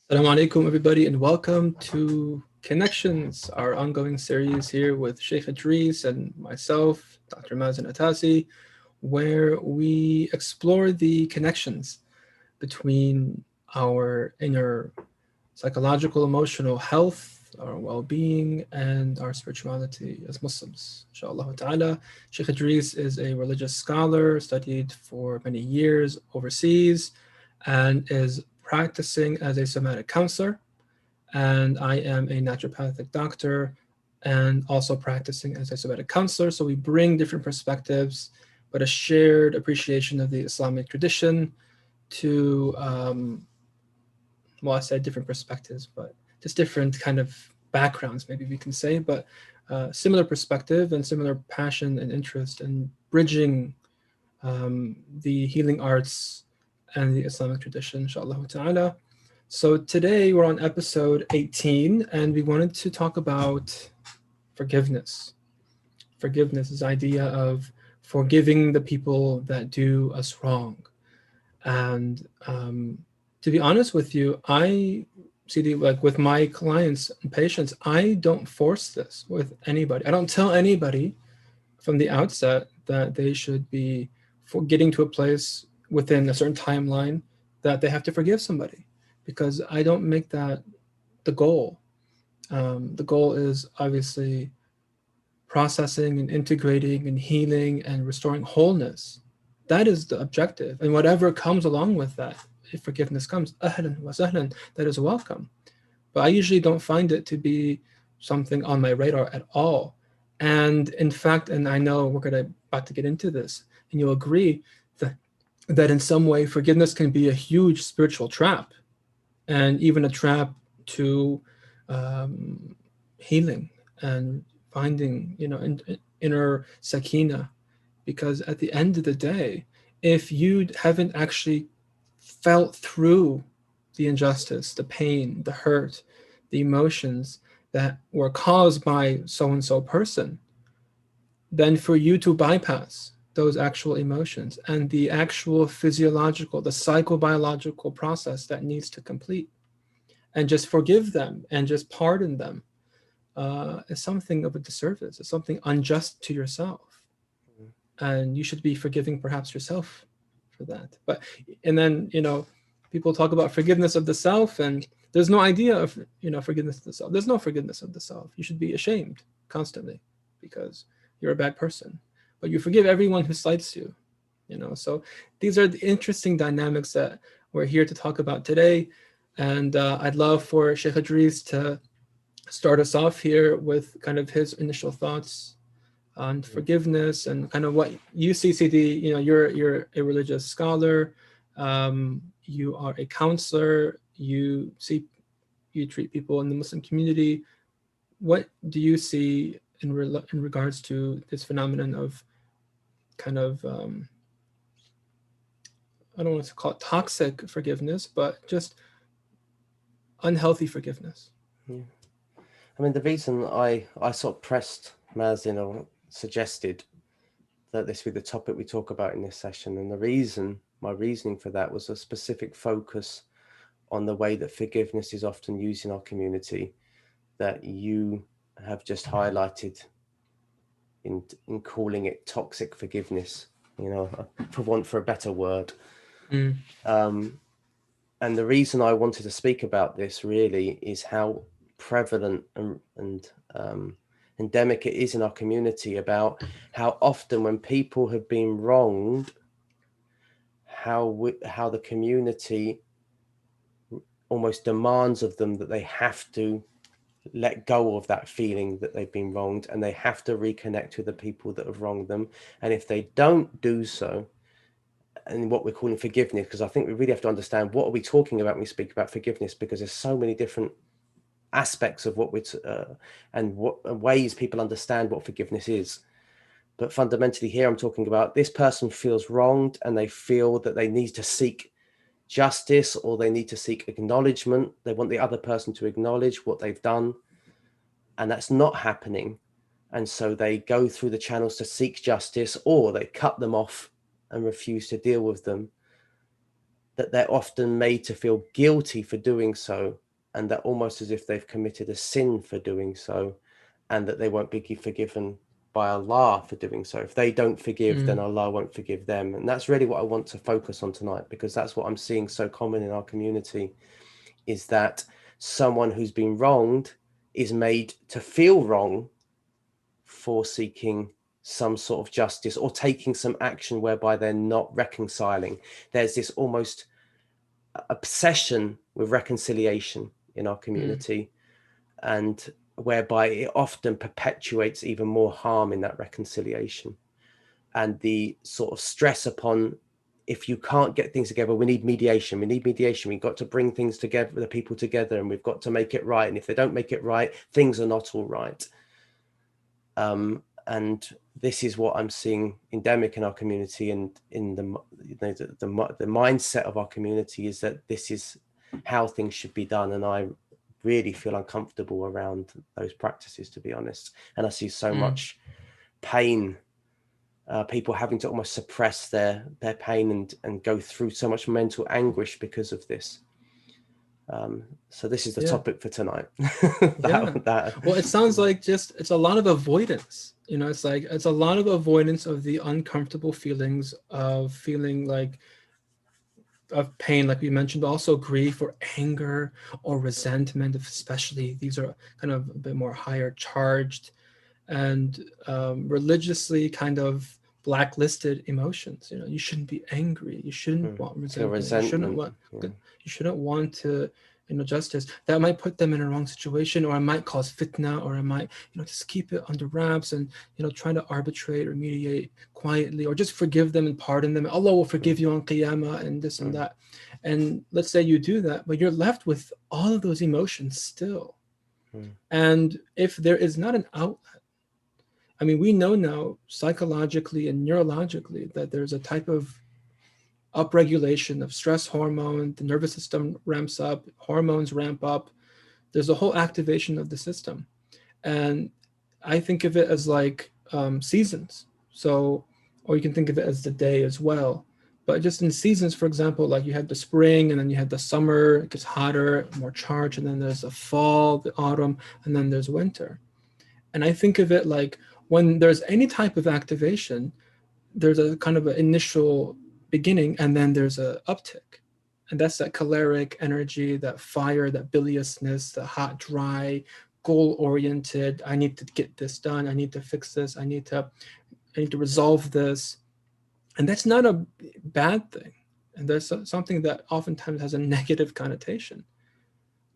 Assalamu alaikum, everybody, and welcome to Connections, our ongoing series here with Sheikh Idris and myself, Dr. Mazen Atasi, where we explore the connections between our inner psychological, emotional health, our well being, and our spirituality as Muslims. Inshallah ta'ala. Sheikh Idris is a religious scholar, studied for many years overseas, and is practicing as a somatic counselor. And I am a naturopathic doctor and also practicing as a somatic counselor. So we bring different perspectives, but a shared appreciation of the Islamic tradition to well, I said different perspectives, but just different kind of backgrounds, maybe we can say, but similar perspective and similar passion and interest in bridging the healing arts and the Islamic tradition, inshallah ta'ala. So today we're on episode 18, and we wanted to talk about forgiveness. Forgiveness is the idea of forgiving the people that do us wrong. And to be honest with you, I see like with my clients and patients, I don't force this with anybody. I don't tell anybody from the outset that they should be for getting to a place within a certain timeline that they have to forgive somebody, because I don't make that the goal. The goal is obviously processing and integrating and healing and restoring wholeness. That is the objective. And whatever comes along with that, if forgiveness comes, ahlan wa sahlan, that is welcome. But I usually don't find it to be something on my radar at all. And in fact, and I know we're gonna about to get into this, and you'll agree that in some way forgiveness can be a huge spiritual trap, and even a trap to um, healing and finding, inner sakina. Because at the end of the day, if you haven't actually felt through the injustice, the pain, the hurt, the emotions that were caused by so and so person, then for you to bypass those actual emotions and the actual physiological, the psychobiological process that needs to complete and just forgive them and just pardon them is something of a disservice. It's something unjust to yourself. And you should be forgiving perhaps yourself for that. But, and then, people talk about forgiveness of the self, and there's no idea of, forgiveness of the self. There's no forgiveness of the self. You should be ashamed constantly because you're a bad person. But you forgive everyone who slights you, So these are the interesting dynamics that we're here to talk about today. And I'd love for Sheikh Idris to start us off here with kind of his initial thoughts on forgiveness and kind of what you see, CD. You're a religious scholar, you are a counselor, you treat people in the Muslim community. What do you see in regards to this phenomenon of kind of I don't want to call it toxic forgiveness, but just unhealthy forgiveness? Yeah. I mean, the reason I sort of pressed Mazin or suggested that this be the topic we talk about in this session, and my reasoning for that was a specific focus on the way that forgiveness is often used in our community that you have just highlighted in calling it toxic forgiveness, for want for a better word. Mm. And the reason I wanted to speak about this really is how prevalent and endemic it is in our community, about how often when people have been wronged, how the community almost demands of them that they have to let go of that feeling that they've been wronged, and they have to reconnect with the people that have wronged them. And if they don't do so, and what we're calling forgiveness, because I think we really have to understand what are we talking about when we speak about forgiveness, because there's so many different aspects of what we're and what ways people understand what forgiveness is. But fundamentally here I'm talking about this person feels wronged and they feel that they need to seek justice, or they need to seek acknowledgement. They want the other person to acknowledge what they've done, and that's not happening. And so they go through the channels to seek justice, or they cut them off and refuse to deal with them. that they're often made to feel guilty for doing so, and that almost as if they've committed a sin for doing so, and that they won't be forgiven by Allah for doing so. If they don't forgive, then Mm. Allah won't forgive them. And that's really what I want to focus on tonight, because that's what I'm seeing so common in our community, is that someone who's been wronged is made to feel wrong for seeking some sort of justice or taking some action whereby they're not reconciling. There's this almost obsession with reconciliation in our Mm. community, and whereby it often perpetuates even more harm in that reconciliation, and the sort of stress upon, if you can't get things together, we need mediation, we've got to bring things together, the people together, and we've got to make it right, and if they don't make it right, things are not all right. And this is what I'm seeing endemic in our community, and in the mindset of our community is that this is how things should be done. And I really feel uncomfortable around those practices, to be honest. And I see so much pain, people having to almost suppress their pain and go through so much mental anguish because of this. So this is the Yeah. topic for tonight. Yeah. Well, it sounds like just it's a lot of avoidance. You know, it's like it's a lot of avoidance of the uncomfortable feelings of feeling like of pain, like we mentioned, but also grief or anger or resentment, especially these are kind of a bit more higher charged and religiously kind of blacklisted emotions. You know, you shouldn't be angry, you shouldn't want Feel resentment, resentment. you shouldn't want to, you know, justice. That might put them in a wrong situation, or it might cause fitna, or it might, you know, just keep it under wraps and, you know, trying to arbitrate or mediate quietly, or just forgive them and pardon them. Allah will forgive you on qiyamah and this and that. And let's say you do that, but you're left with all of those emotions still. And if there is not an outlet, I mean, we know now psychologically and neurologically that there's a type of upregulation of stress hormone, the nervous system ramps up, hormones ramp up. There's a whole activation of the system. And I think of it as like seasons. So, or you can think of it as the day as well. But just in seasons, for example, like you had the spring and then you had the summer, it gets hotter, more charged, and then there's the fall, the autumn, and then there's winter. And I think of it like when there's any type of activation, there's a kind of an initial beginning and then there's a uptick. And that's that choleric energy, that fire, that biliousness, the hot, dry, goal oriented. I need to get this done. I need to fix this. I need to resolve this. And that's not a bad thing. And that's something that oftentimes has a negative connotation.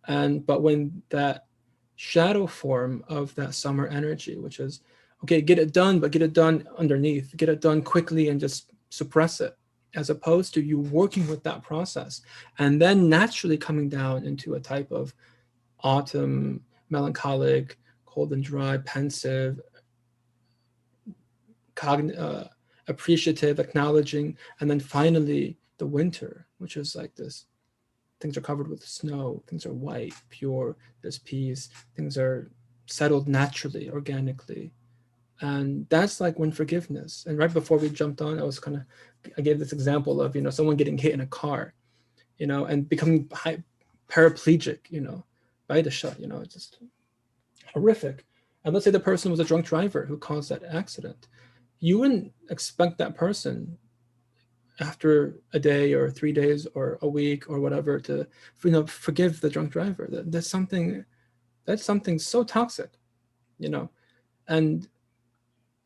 But when that shadow form of that summer energy, which is, okay, get it done, but get it done underneath, get it done quickly and just suppress it, as opposed to you working with that process and then naturally coming down into a type of autumn, melancholic, cold and dry, pensive, appreciative, acknowledging, and then finally the winter, which is like this. Things are covered with snow, things are white, pure, there's peace, things are settled naturally, organically. And that's like when forgiveness. And right before we jumped on, I gave this example of, you know, someone getting hit in a car, you know, and becoming paraplegic, you know, by the shot, you know, it's just horrific. And let's say the person was a drunk driver who caused that accident. You wouldn't expect that person after a day or 3 days or a week or whatever to, you know, forgive the drunk driver. That's something so toxic, you know. And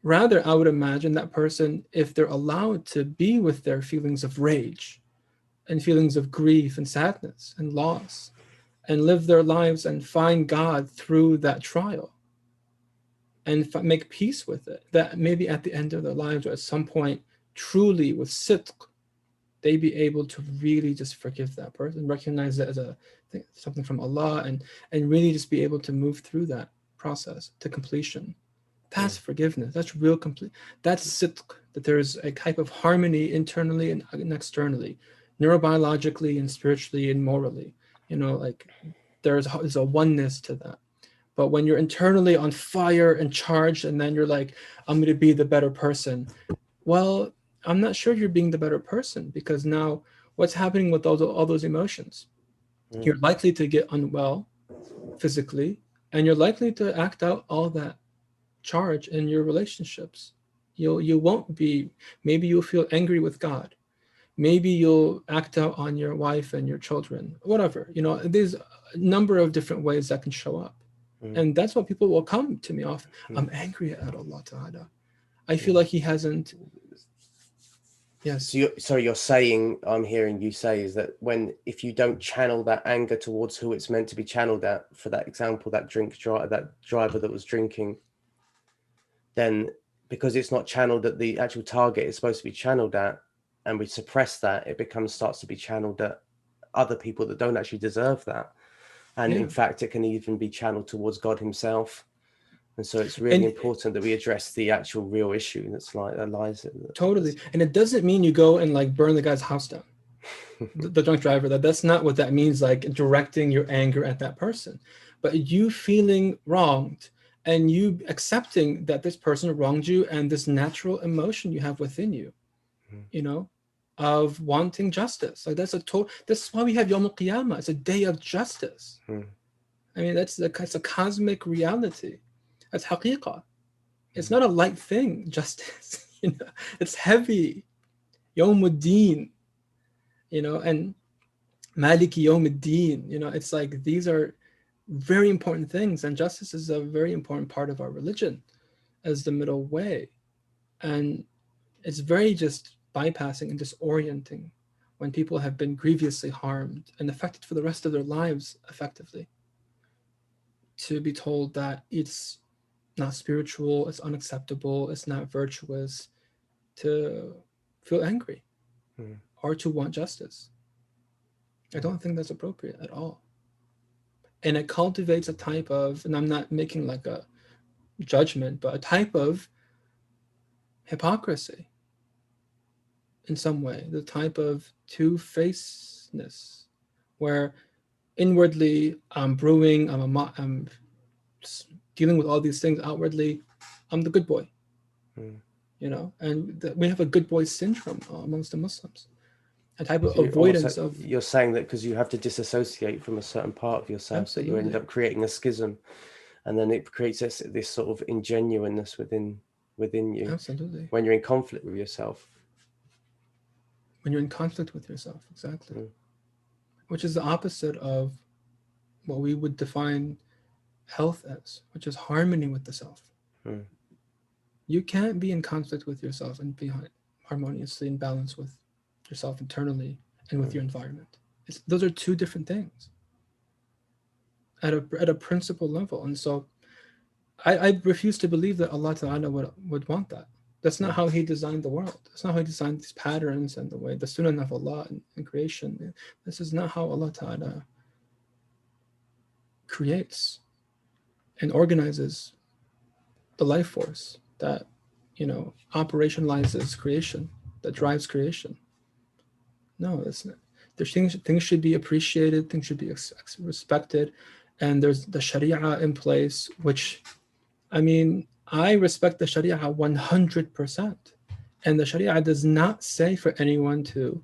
rather, I would imagine that person, if they're allowed to be with their feelings of rage and feelings of grief and sadness and loss and live their lives and find God through that trial and make peace with it, that maybe at the end of their lives or at some point, truly with sidq, they be able to really just forgive that person, recognize it as something from Allah, and really just be able to move through that process to completion. That's forgiveness. That's real complete. That's sidq, that there is a type of harmony internally and externally, neurobiologically and spiritually and morally. You know, like there's a oneness to that. But when you're internally on fire and charged, and then you're like, I'm going to be the better person. Well, I'm not sure you're being the better person, because now what's happening with all those emotions? You're likely to get unwell physically, and you're likely to act out all that charge in your relationships. You won't be, maybe you'll feel angry with God. Maybe you'll act out on your wife and your children, whatever. There's a number of different ways that can show up. And that's what people will come to me off. I'm angry at Allah Ta'ala. I feel like He hasn't. Yes. So you're saying, I'm hearing you say, is that if you don't channel that anger towards who it's meant to be channeled at, for that example, that driver that was drinking, then because it's not channeled at the actual target it's supposed to be channeled at, and we suppress that, it starts to be channeled at other people that don't actually deserve that. And in fact, it can even be channeled towards God Himself. And so it's really important that we address the actual real issue that lies in it. Totally. And it doesn't mean you go and like burn the guy's house down, the drunk driver. That's not what that means, like directing your anger at that person. But you feeling wronged and you accepting that this person wronged you, and this natural emotion you have within you, of wanting justice. Like that's why we have Yawm al-Qiyamah. It's a day of justice. I mean, it's a cosmic reality. That's haqiqah. It's not a light thing, justice. It's heavy. Yawm al-Din, and Maliki Yawm al-Din. It's like these are very important things, and justice is a very important part of our religion as the middle way. And it's very just bypassing and disorienting when people have been grievously harmed and affected for the rest of their lives effectively, to be told that it's not spiritual, it's unacceptable, it's not virtuous to feel angry or to want justice. I don't think that's appropriate at all. And it cultivates a type of, and I'm not making like a judgment, but a type of hypocrisy in some way, the type of two-facedness, where inwardly I'm brewing, I'm dealing with all these things. Outwardly, I'm the good boy, and we have a good boy syndrome amongst the Muslims, a type of avoidance of. You're saying that because you have to disassociate from a certain part of yourself, Absolutely. that you end up creating a schism, and then it creates this sort of ingenuineness within you. Absolutely. When you're in conflict with yourself. When you're in conflict with yourself, exactly. Which is the opposite of what we would define health as, which is harmony with the self. You can't be in conflict with yourself and be harmoniously in balance with yourself internally and with your environment. Those are two different things at a principle level. And so I refuse to believe that Allah Ta'ala would want that. That's not how He designed the world. That's not how He designed these patterns and the way, the sunnah of Allah in creation. This is not how Allah Ta'ala creates and organizes the life force that, operationalizes creation, that drives creation. No, that's not. There's things should be appreciated, things should be respected, and there's the Sharia in place, which, I respect the Sharia 100%, and the Sharia does not say for anyone to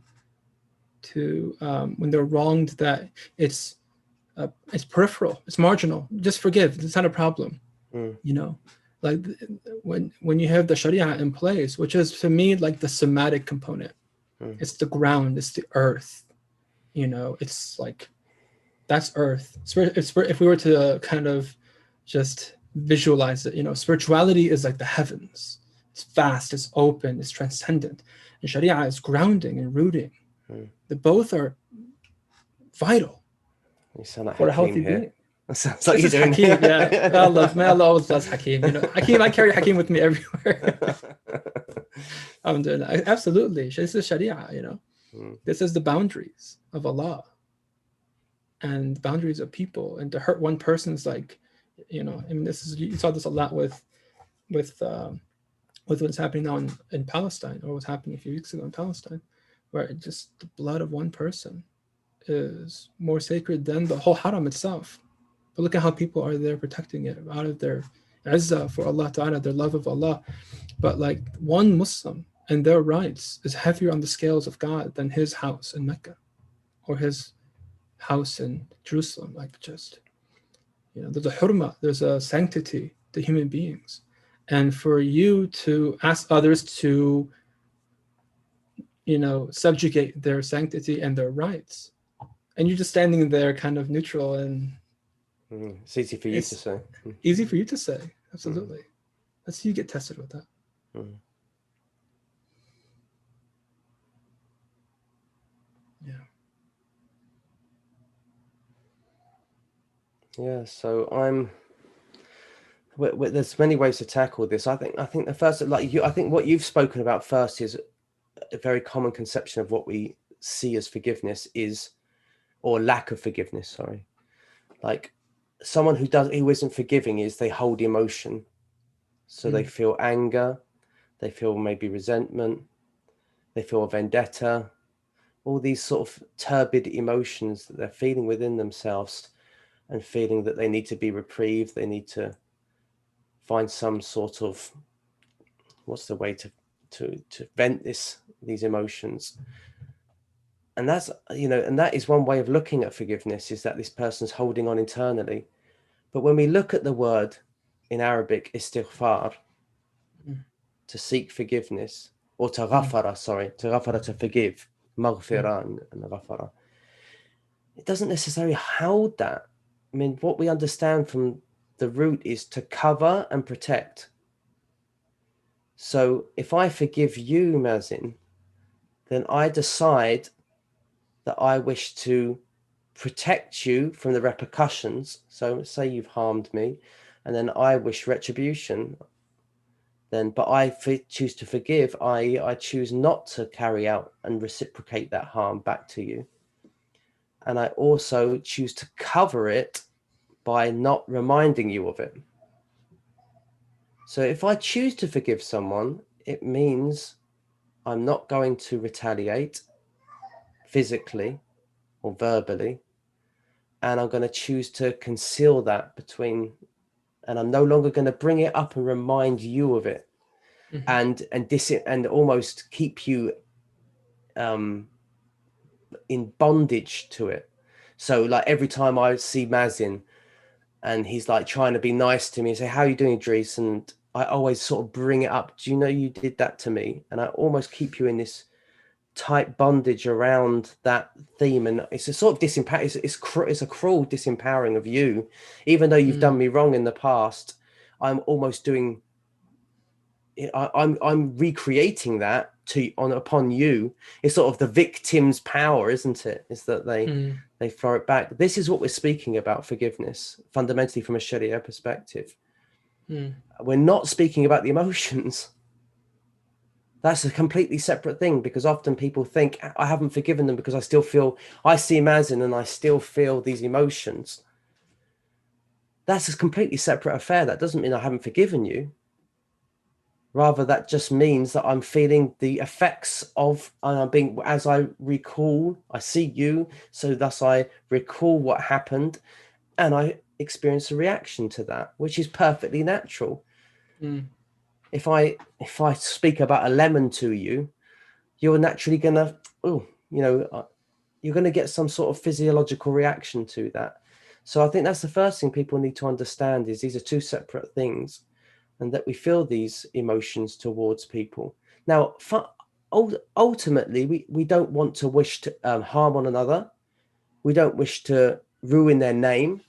when they're wronged that it's peripheral, it's marginal, just forgive, it's not a problem. Like when you have the Sharia in place, which is to me like the somatic component, it's the ground, it's the earth, it's like that's earth. If we were to kind of just visualize it, spirituality is like the heavens. It's vast, it's open, it's transcendent, and Sharia is grounding and rooting. The both are vital for a healthy being. That sounds like this you're doing Hakeem, yeah. Allah always loves Hakeem. Hakeem, I carry Hakeem with me everywhere. I'm doing that. Absolutely. This is Sharia, This is the boundaries of Allah and boundaries of people. And to hurt one person is like, this is, you saw this a lot with what's happening now in Palestine, or what's happening a few weeks ago in Palestine, where just the blood of one person is more sacred than the whole haram itself. But look at how people are there protecting it out of their izzah for Allah Ta'ala, their love of Allah. But like one Muslim, and their rights is heavier on the scales of God than his house in Mecca or his house in Jerusalem. Like, just, there's a hurma, there's a sanctity to human beings. And for you to ask others to, subjugate their sanctity and their rights, and you're just standing there kind of neutral, and it's easy for you to say. Easy for you to say, absolutely. Let's see you get tested with that. Yeah, so there's many ways to tackle this. I think the first, I think what you've spoken about first is a very common conception of what we see as forgiveness is, or lack of forgiveness, sorry. Like, someone who isn't forgiving is they hold emotion. So they feel anger, they feel maybe resentment, they feel a vendetta, all these sort of turbid emotions that they're feeling within themselves, and feeling that they need to be reprieved, they need to find some sort of, what's the way to vent these emotions. And that's, and that is one way of looking at forgiveness, is that this person's holding on internally. But when we look at the word in Arabic, istighfar, to seek forgiveness, or to ghafara, to forgive, maghfira and ghafara, it doesn't necessarily hold that. I mean, what we understand from the root is to cover and protect. So if I forgive you, Mazin, then I decide that I wish to protect you from the repercussions. So say you've harmed me, and then I wish retribution. But I choose to forgive. I choose not to carry out and reciprocate that harm back to you. And I also choose to cover it by not reminding you of it. So if I choose to forgive someone, it means I'm not going to retaliate physically or verbally, and I'm going to choose to conceal that between, and I'm no longer going to bring it up and remind you of it, and almost keep you in bondage to it. So like every time I see Mazin and he's like trying to be nice to me and say, how are you doing, Idris? And I always sort of bring it up. Do you know you did that to me? And I almost keep you in this tight bondage around that theme. And it's a sort of it's a cruel disempowering of you. Even though you've done me wrong in the past, I'm almost doing, I'm recreating that upon you. It's sort of the victim's power, isn't it? Is that they throw it back. This is what we're speaking about forgiveness, fundamentally from a Sharia perspective. We're not speaking about the emotions. That's a completely separate thing, because often people think, I haven't forgiven them because I see Mazin and I still feel these emotions. That's a completely separate affair. That doesn't mean I haven't forgiven you. Rather, that just means that I'm feeling the effects of, as I recall, I see you, so thus I recall what happened, and I experience a reaction to that, which is perfectly natural. If I speak about a lemon to you, you're naturally gonna, you're gonna get some sort of physiological reaction to that. So I think that's the first thing people need to understand, is these are two separate things, and that we feel these emotions towards people. Now, ultimately, we don't want to wish to harm one another. We don't wish to ruin their name,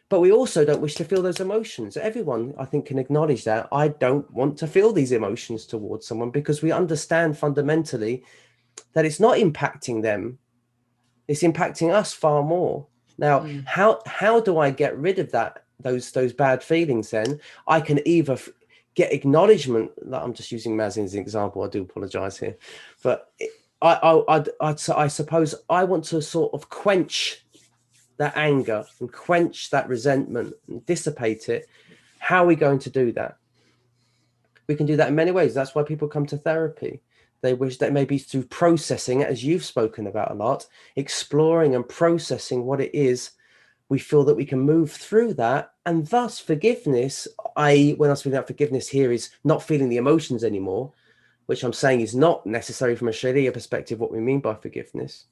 but we also don't wish to feel those emotions. Everyone, I think, can acknowledge that. I don't want to feel these emotions towards someone, because we understand fundamentally that it's not impacting them. It's impacting us far more. Now, how do I get rid of those bad feelings? Then I can either get acknowledgement. I'm just using Mazin as an example. I do apologize here, but I suppose I want to sort of quench that anger and quench that resentment and dissipate it. How are we going to do that? We can do that in many ways. That's why people come to therapy. They wish that maybe through processing, as you've spoken about a lot, exploring and processing what it is, we feel that we can move through that. And thus forgiveness, when I'm speaking about forgiveness here, is not feeling the emotions anymore, which I'm saying is not necessary from a Sharia perspective what we mean by forgiveness.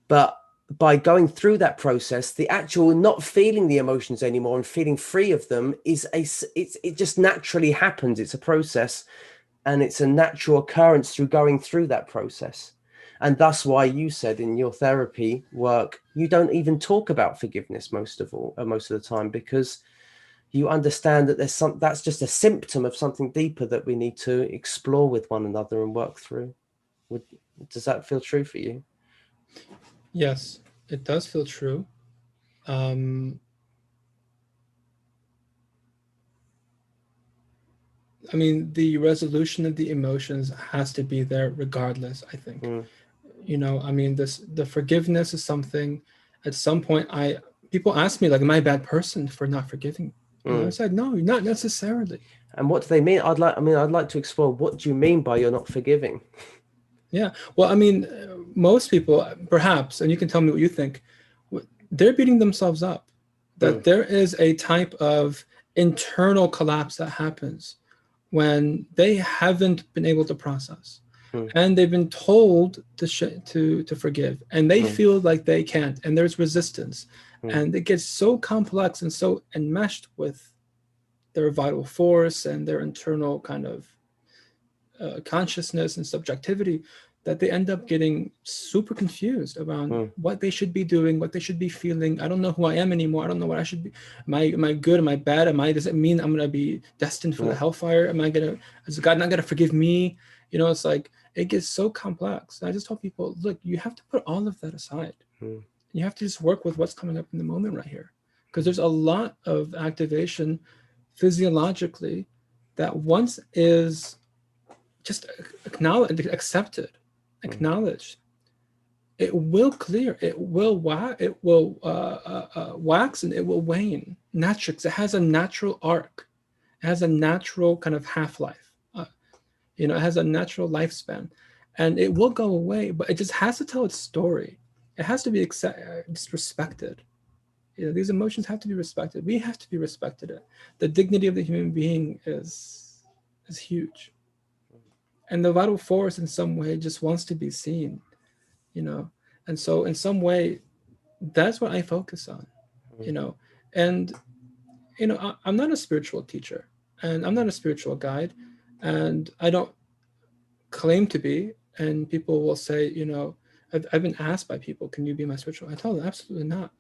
But by going through that process, the actual not feeling the emotions anymore and feeling free of them it just naturally happens. It's a process, and it's a natural occurrence through going through that process. And that's why you said in your therapy work, you don't even talk about forgiveness most of the time, because you understand that that's just a symptom of something deeper that we need to explore with one another and work through. Does that feel true for you? Yes, it does feel true. Um, I mean, the resolution of the emotions has to be there regardless, I think. I mean, the forgiveness is something. At some point, people ask me, like, am I a bad person for not forgiving? I said, no, not necessarily. And what do they mean? I'd like to explore, what do you mean by you're not forgiving? Yeah. Well, I mean, most people, perhaps, and you can tell me what you think, they're beating themselves up. That there is a type of internal collapse that happens when they haven't been able to process, and they've been told to forgive, and they feel like they can't, and there's resistance, and it gets so complex and so enmeshed with their vital force and their internal kind of consciousness and subjectivity, that they end up getting super confused around what they should be doing, what they should be feeling. I don't know who I am anymore. I don't know what I should be. Am I good? Am I bad? Does it mean I'm going to be destined for the hellfire? Is God not going to forgive me? It's like, it gets so complex. And I just tell people, look, you have to put all of that aside. You have to just work with what's coming up in the moment right here. Because there's a lot of activation physiologically that once is just accepted, acknowledged, it will clear, it will wax, and it will wane naturally. It has a natural arc, it has a natural kind of half-life, it has a natural lifespan, and it will go away, but it just has to tell its story. It has to be just respected. These emotions have to be respected. We have to be respected. The dignity of the human being is huge, and the vital force in some way just wants to be seen, and so in some way, that's what I focus on, and I'm not a spiritual teacher, and I'm not a spiritual guide, and I don't claim to be. And people will say, I've been asked by people, can you be my spiritual? I tell them, absolutely not.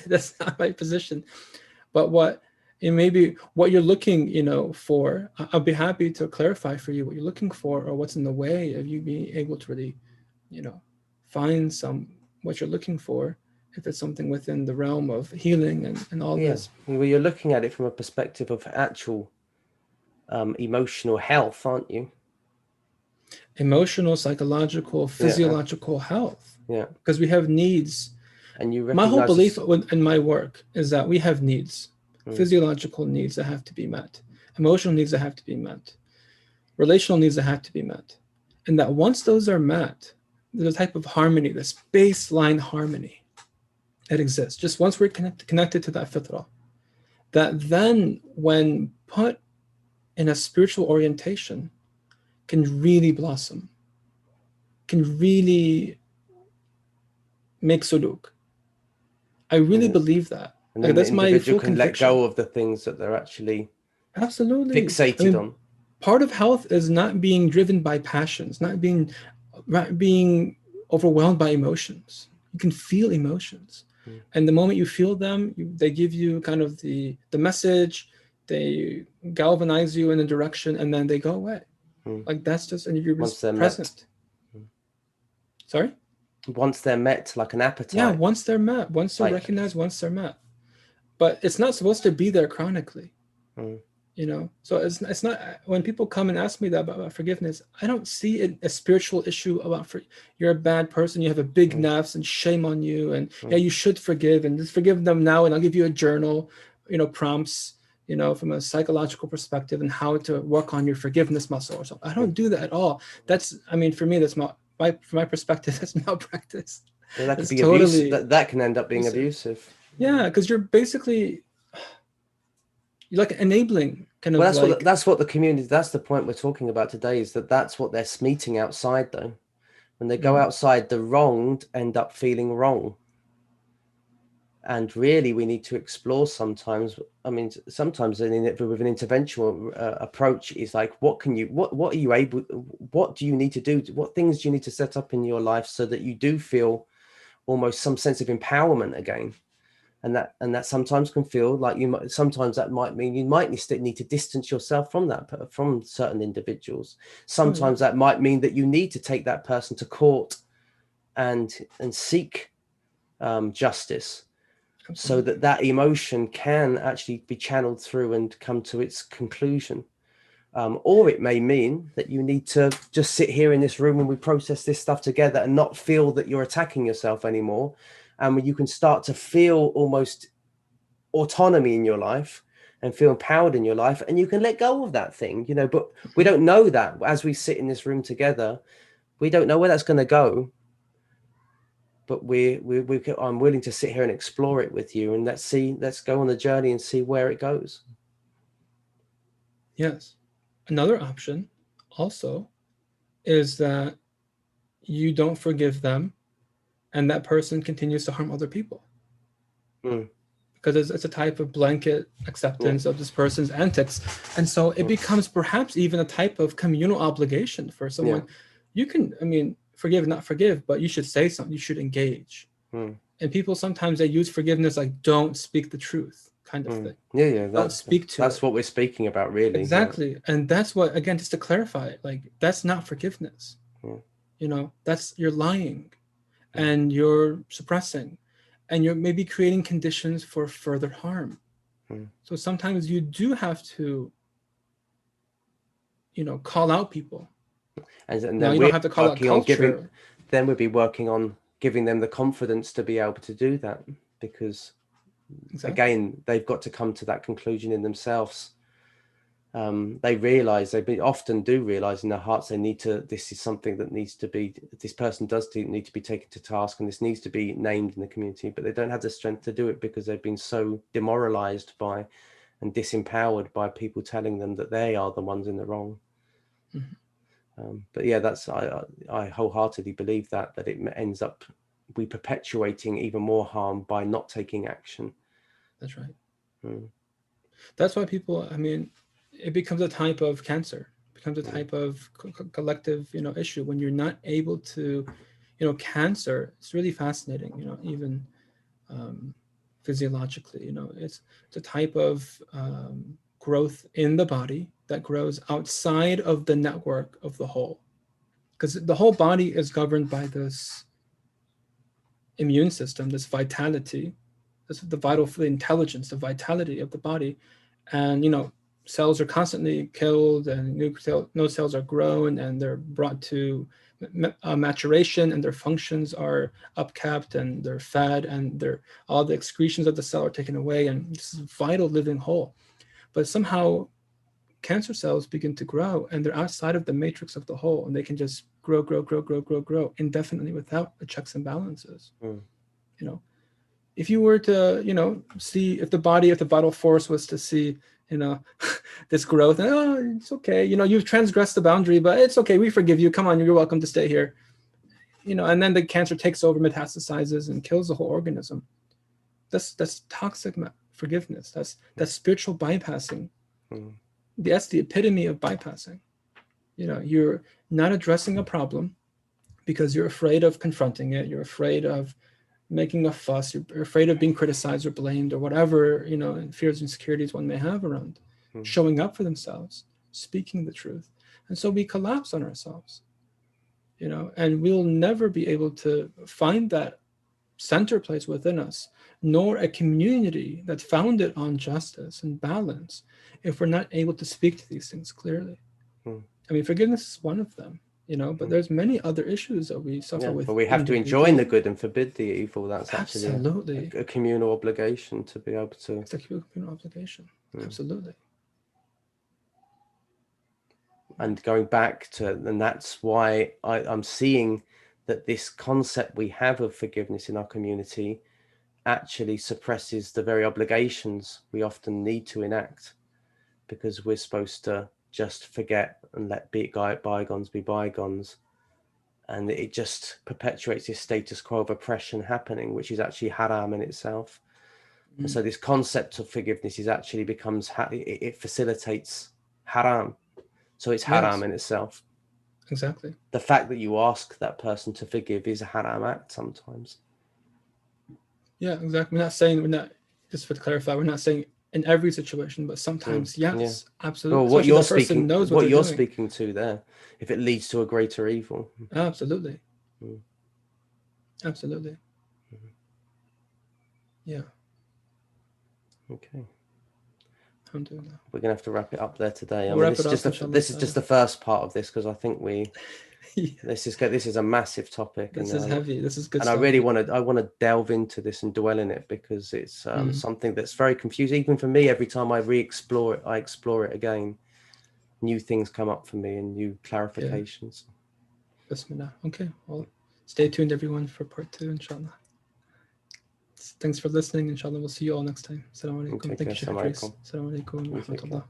That's not my position. But maybe what you're looking, for, I'll be happy to clarify for you what you're looking for, or what's in the way of you being able to really, find what you're looking for, if it's something within the realm of healing and all this. Well, you're looking at it from a perspective of actual emotional health, aren't you? Emotional, psychological, physiological health. Yeah. Because we have needs. And you my whole belief in my work is that we have needs, physiological needs that have to be met, emotional needs that have to be met, relational needs that have to be met. And that once those are met, there's a type of harmony, this baseline harmony that exists. Just once we're connected to that fitra, that then when put in a spiritual orientation, can really blossom, can really make suluk. I really believe that. And then that's the individual can conviction. Let go of the things that they're actually absolutely fixated on. Part of health is not being driven by passions, not being overwhelmed by emotions. You can feel emotions. And the moment you feel them, they give you kind of the message, they galvanize you in a direction, and then they go away. Like that's just, and you're just present. Sorry? Once they're met, like an appetite. Yeah, once they're met, once they're recognized, once they're met. But it's not supposed to be there chronically. So it's not, when people come and ask me that about forgiveness, I don't see it a spiritual issue about you're a bad person, you have a big nafs, and shame on you, and you should forgive, and just forgive them now, and I'll give you a journal, prompts, from a psychological perspective, and how to work on your forgiveness muscle or something. I don't do that at all. That's, for me, that's from my perspective, that's malpractice. Well, that could be totally abusive. That can end up being abusive. Yeah, because you're basically you're like enabling kind Well, of like. that's what the community. That's the point we're talking about today. Is that's what they're meeting outside, though. When they go Mhm. outside, the wronged end up feeling wrong. And really, we need to explore sometimes. I mean, sometimes with an interventional approach, is like, what are you able, what do you need to do? What things do you need to set up in your life so that you do feel almost some sense of empowerment again? And that sometimes can feel like sometimes that might mean you might need to distance yourself from certain individuals. Oh yeah, Sometimes that might mean that you need to take that person to court and seek justice, so absolutely. that emotion can actually be channeled through and come to its conclusion. Or it may mean that you need to just sit here in this room and we process this stuff together and not feel that you're attacking yourself anymore. And when you can start to feel almost autonomy in your life and feel empowered in your life, and you can let go of that thing, but we Mhm. don't know that as we sit in this room together. We don't know where that's going to go, but I'm willing to sit here and explore it with you, and let's go on the journey and see where it goes. Yes. Another option also is that you don't forgive them and that person continues to harm other people. Mm, Because it's a type of blanket yeah, acceptance of this person's antics. And so it mm, becomes perhaps even a type of communal obligation for yeah, someone. You can, I mean, forgive, not forgive, but you should say something, you should engage. mm, And people sometimes they use forgiveness like don't speak the truth kind of mm. thing. Yeah. Don't speak to That's it. what we're speaking about, really. Yeah, Exactly. And that's what, again, just to clarify it, like that's not forgiveness. yeah, That's you're lying mm, and you're suppressing and you're maybe creating conditions for further harm. mm. So sometimes you do have to, call out people. And Now then you don't we're have to call out working on giving. culture. Then we'll be working on giving them the confidence to be able to do that, because Exactly. again, they've got to come to that conclusion in themselves. They realize often do realize in their hearts this is something that needs to be, this person does need to be taken to task, and this needs to be named in the community, but they don't have the strength to do it because they've been so demoralized by and disempowered by people telling them that they are the ones in the wrong. Mhm. But yeah, I wholeheartedly believe that it ends up we perpetuating even more harm by not taking action. That's right. Mm, That's why people, I mean, it becomes a type of cancer, it becomes a mm, type of collective, issue when you're not able to, cancer. It's really fascinating, even um, physiologically, it's a type of growth in the body that grows outside of the network of the whole. Because the whole body is governed by this immune system, this vitality, this the vital, the intelligence, the vitality of the body, and cells are constantly killed, and no cells are grown, and they're brought to maturation, and their functions are upkept, and they're fed, and all the excretions of the cell are taken away, and this is vital living whole. But somehow cancer cells begin to grow and they're outside of the matrix of the whole, and they can just grow indefinitely without the checks and balances. mm, you know if you were to see if the vital force was to see you know this growth, and it's okay, you've transgressed the boundary, but it's okay, we forgive you, come on, you're welcome to stay here. And then the cancer takes over, metastasizes, and kills the whole organism. That's toxic forgiveness. That's spiritual bypassing. mm, That's the epitome of bypassing. You're not addressing a problem because you're afraid of confronting it, you're afraid of making a fuss, you're afraid of being criticized or blamed or whatever, fears and insecurities one may have around mm. showing up for themselves, speaking the truth. And so we collapse on ourselves, and we'll never be able to find that center place within us, nor a community that's founded on justice and balance, if we're not able to speak to these things clearly. Mm, I mean, forgiveness is one of them, but mm. there's many other issues that we suffer Yeah, with but we have to enjoin individually. the good and forbid the evil. That's actually Absolutely. a communal obligation to be able to. It's a communal obligation. Mm. Absolutely. And going back to, and that's why I'm seeing that this concept we have of forgiveness in our community actually suppresses the very obligations we often need to enact. because we're supposed to just forget and let bygones be bygones. And it just perpetuates this status quo of oppression happening, which is actually haram in itself. And so this concept of forgiveness is actually becomes, it facilitates haram. So it's haram in itself. Exactly. The fact that you ask that person to forgive is a haram act sometimes. Yeah, exactly. We're not, just to clarify, we're not saying in every situation, but sometimes, yes, absolutely. Well, Especially the person knows what you're they're doing. speaking to there, if it leads to a greater evil. Absolutely. Absolutely. Yeah. Okay. Alhamdulillah. We're gonna have to wrap it up there today. We'll wrap it up, inshallah. This is just the first part of this, because I think Yeah. this is a massive topic. This is heavy. This is good and stuff. I want to delve into this and dwell in it, because it's something that's very confusing, even for me. Every time I explore it again, new things come up for me and new clarifications. Bismillah. Okay, well, stay tuned, everyone, for part 2, inshallah. Thanks for listening. Inshallah, we'll see you all next time. Assalamu alaikum. Thank you, Shaykh Idris. Assalamu alaikum wa rahmatullah.